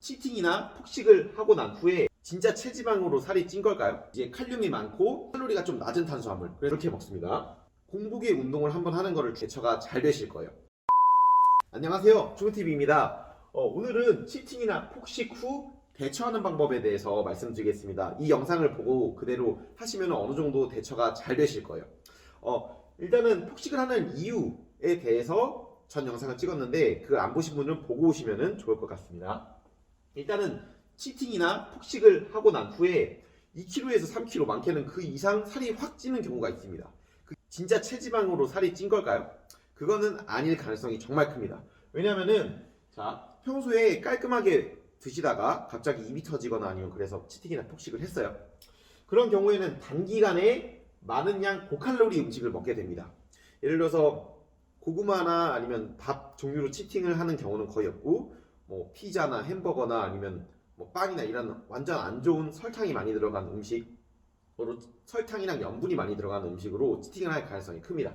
치팅이나 폭식을 하고 난 후에 진짜 체지방으로 살이 찐 걸까요? 이제 칼륨이 많고 칼로리가 좀 낮은 탄수화물, 그래서 이렇게 먹습니다. 공복에 운동을 한번 하는 거를 대처가 잘 되실 거예요. 안녕하세요, 중훈TV입니다. 오늘은 치팅이나 폭식 후 대처하는 방법에 대해서 말씀드리겠습니다. 이 영상을 보고 그대로 하시면 어느 정도 대처가 잘 되실 거예요. 일단은 폭식을 하는 이유에 대해서 전 영상을 찍었는데 그걸 안 보신 분은 보고 오시면 좋을 것 같습니다. 일단은 치팅이나 폭식을 하고 난 후에 2kg에서 3kg, 많게는 그 이상 살이 확 찌는 경우가 있습니다. 진짜 체지방으로 살이 찐 걸까요? 그거는 아닐 가능성이 정말 큽니다. 왜냐면은 평소에 깔끔하게 드시다가 갑자기 입이 터지거나 아니면 그래서 치팅이나 폭식을 했어요. 그런 경우에는 단기간에 많은 양 고칼로리 음식을 먹게 됩니다. 예를 들어서 고구마나 아니면 밥 종류로 치팅을 하는 경우는 거의 없고, 뭐 피자나 햄버거나 아니면 뭐 빵이나 이런 완전 안 좋은 설탕이 많이 들어간 음식으로, 설탕이랑 염분이 많이 들어간 음식으로 치팅을 할 가능성이 큽니다.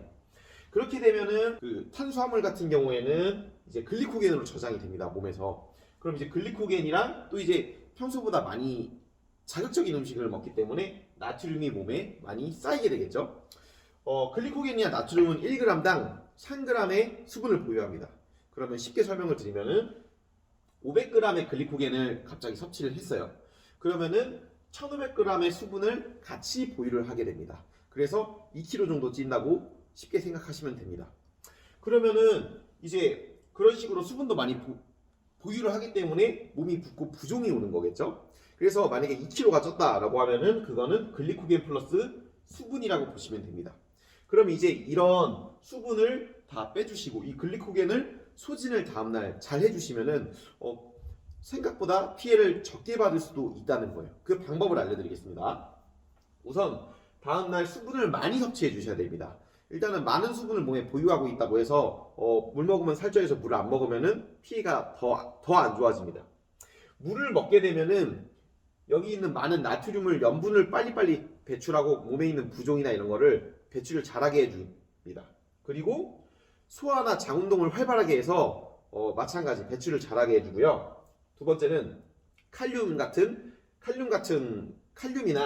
그렇게 되면은 그 탄수화물 같은 경우에는 이제 글리코겐으로 저장이 됩니다, 몸에서. 그럼 이제 글리코겐이랑 또 이제 평소보다 많이 자극적인 음식을 먹기 때문에 나트륨이 몸에 많이 쌓이게 되겠죠. 글리코겐이나 나트륨은 1g당 3g의 수분을 보유합니다. 그러면 쉽게 설명을 드리면은 500g의 글리코겐을 갑자기 섭취를 했어요. 그러면은 1500g의 수분을 같이 보유를 하게 됩니다. 그래서 2kg 정도 찐다고 쉽게 생각하시면 됩니다. 그러면은 이제 그런 식으로 수분도 많이 보유를 하기 때문에 몸이 붓고 부종이 오는 거겠죠. 그래서 만약에 2kg가 쪘다라고 하면은 그거는 글리코겐 플러스 수분이라고 보시면 됩니다. 그럼 이제 이런 수분을 다 빼주시고 이 글리코겐을 소진을 다음날 잘 해주시면은 생각보다 피해를 적게 받을 수도 있다는 거예요. 그 방법을 알려드리겠습니다. 우선 다음날 수분을 많이 섭취해 주셔야 됩니다. 일단은 많은 수분을 몸에 보유하고 있다고 해서 물 먹으면 살쪄해서 물을 안 먹으면은 피해가 더 안 좋아집니다. 물을 먹게 되면은 여기 있는 많은 나트륨을, 염분을 빨리빨리 배출하고 몸에 있는 부종이나 이런 거를 배출을 잘하게 해줍니다. 그리고 소화나 장 운동을 활발하게 해서 마찬가지 배출을 잘하게 해주고요. 두 번째는 칼륨이나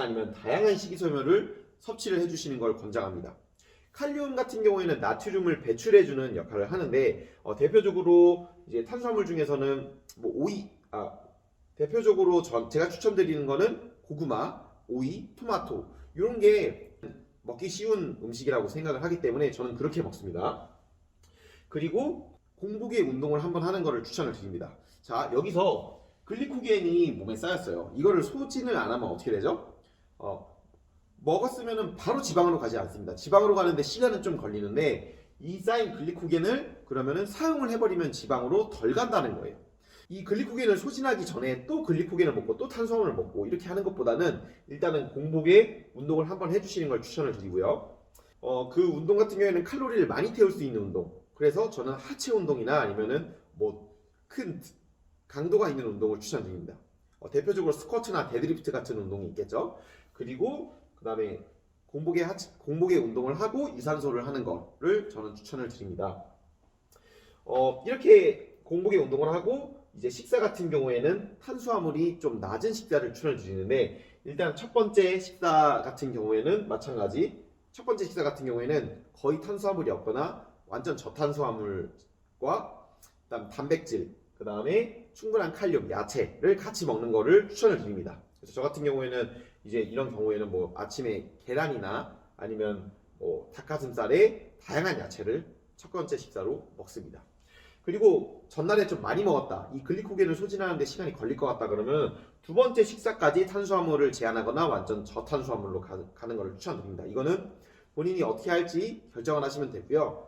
아니면 다양한 식이섬유를 섭취를 해주시는 걸 권장합니다. 칼륨 같은 경우에는 나트륨을 배출해주는 역할을 하는데 대표적으로 이제 탄수화물 중에서는 뭐 대표적으로 제가 추천드리는 거는 고구마, 오이, 토마토 이런 게 먹기 쉬운 음식이라고 생각을 하기 때문에 저는 그렇게 먹습니다. 그리고 공복에 운동을 한번 하는 거를 추천을 드립니다. 자, 여기서 글리코겐이 몸에 쌓였어요. 이거를 소진을 안 하면 어떻게 되죠? 먹었으면 바로 지방으로 가지 않습니다. 지방으로 가는데 시간은 좀 걸리는데 이 쌓인 글리코겐을 그러면은 사용을 해버리면 지방으로 덜 간다는 거예요. 이 글리코겐을 소진하기 전에 또 글리코겐을 먹고 또 탄수화물을 먹고 이렇게 하는 것보다는 일단은 공복에 운동을 한번 해주시는 걸 추천을 드리고요. 그 운동 같은 경우에는 칼로리를 많이 태울 수 있는 운동, 그래서 저는 하체 운동이나 아니면은 뭐 큰 강도가 있는 운동을 추천드립니다. 대표적으로 스쿼트나 데드리프트 같은 운동이 있겠죠. 그리고 그 다음에 공복에 운동을 하고 유산소를 하는 거를 저는 추천을 드립니다. 이렇게 공복에 운동을 하고 이제 식사 같은 경우에는 탄수화물이 좀 낮은 식사를 추천을 드리는데, 일단 첫 번째 식사 같은 경우에는 마찬가지, 첫 번째 식사 같은 경우에는 거의 탄수화물이 없거나 완전 저탄수화물과 그다음 단백질, 그 다음에 충분한 칼륨, 야채를 같이 먹는 거를 추천을 드립니다. 그래서 저 같은 경우에는 이제 이런 경우에는 뭐 아침에 계란이나 아니면 뭐 닭가슴살에 다양한 야채를 첫 번째 식사로 먹습니다. 그리고 전날에 좀 많이 먹었다, 이 글리코겐을 소진하는데 시간이 걸릴 것 같다 그러면 두 번째 식사까지 탄수화물을 제한하거나 완전 저탄수화물로 가는 것을 추천드립니다. 이거는 본인이 어떻게 할지 결정을 하시면 되고요.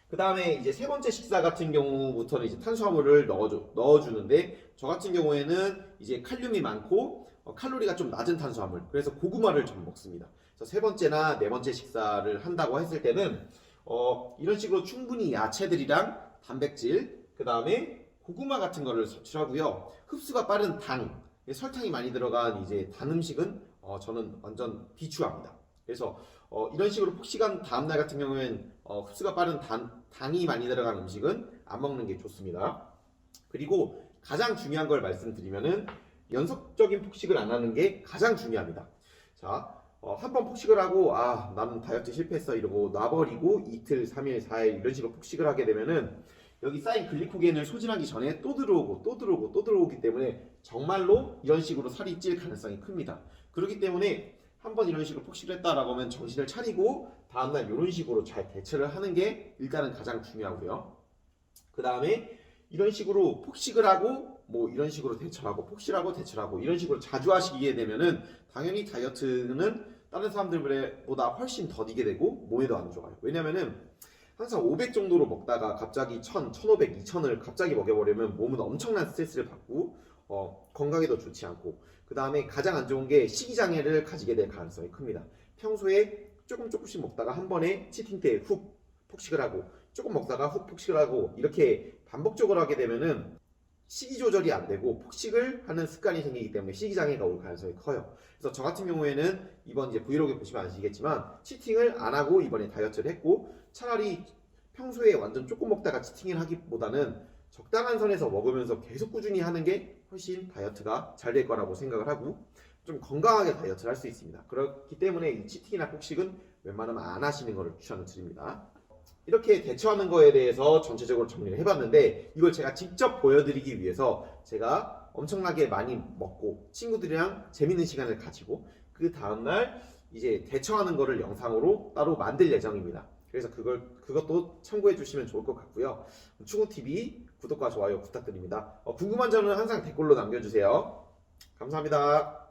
그 다음에 이제 세 번째 식사 같은 경우부터는 이제 탄수화물을 넣어주는데, 저 같은 경우에는 이제 칼륨이 많고 칼로리가 좀 낮은 탄수화물, 그래서 고구마를 좀 먹습니다. 그래서 세 번째나 네 번째 식사를 한다고 했을 때는 이런 식으로 충분히 야채들이랑 단백질, 그 다음에 고구마 같은 거를 섭취하고요. 흡수가 빠른 설탕이 많이 들어간 이제 단 음식은 저는 완전 비추합니다. 그래서 이런 식으로 폭식한 다음날 같은 경우에는 흡수가 빠른 당이 많이 들어간 음식은 안 먹는 게 좋습니다. 그리고 가장 중요한 걸 말씀드리면은 연속적인 폭식을 안 하는 게 가장 중요합니다. 자, 한 번 폭식을 하고 나는 다이어트 실패했어 이러고 놔버리고 이틀, 3일, 4일 이런 식으로 폭식을 하게 되면은 여기 쌓인 글리코겐을 소진하기 전에 또 들어오고 또 들어오고 또 들어오기 때문에 정말로 이런 식으로 살이 찔 가능성이 큽니다. 그렇기 때문에 한 번 이런 식으로 폭식을 했다라고 하면 정신을 차리고 다음날 이런 식으로 잘 대처를 하는 게 일단은 가장 중요하고요. 그 다음에 이런 식으로 폭식을 하고 뭐 이런 식으로 대처하고 폭식을 하고 대처하고 이런 식으로 자주 하시게 되면은 당연히 다이어트는 다른 사람들보다 훨씬 더디게 되고 몸에도 안 좋아요. 왜냐면은 항상 500 정도로 먹다가 갑자기 1000, 1500, 2000을 갑자기 먹여버리면 몸은 엄청난 스트레스를 받고 건강에도 좋지 않고 그 다음에 가장 안 좋은 게 식이장애를 가지게 될 가능성이 큽니다. 평소에 조금씩 먹다가 한 번에 치팅 때 훅 폭식을 하고 조금 먹다가 훅 폭식을 하고 이렇게 반복적으로 하게 되면은 식이 조절이 안 되고 폭식을 하는 습관이 생기기 때문에 식이장애가 올 가능성이 커요. 그래서 저 같은 경우에는 이번 이제 브이로그 보시면 아시겠지만 치팅을 안 하고 이번에 다이어트를 했고 차라리 평소에 완전 조금 먹다가 치팅을 하기보다는 적당한 선에서 먹으면서 계속 꾸준히 하는 게 훨씬 다이어트가 잘 될 거라고 생각을 하고 좀 건강하게 다이어트를 할 수 있습니다. 그렇기 때문에 이 치팅이나 폭식은 웬만하면 안 하시는 것을 추천을 드립니다. 이렇게 대처하는 거에 대해서 전체적으로 정리를 해봤는데 이걸 제가 직접 보여드리기 위해서 제가 엄청나게 많이 먹고 친구들이랑 재밌는 시간을 가지고 그 다음날 이제 대처하는 거를 영상으로 따로 만들 예정입니다. 그래서 그것도 참고해 주시면 좋을 것 같고요. 충우TV 구독과 좋아요 부탁드립니다. 궁금한 점은 항상 댓글로 남겨주세요. 감사합니다.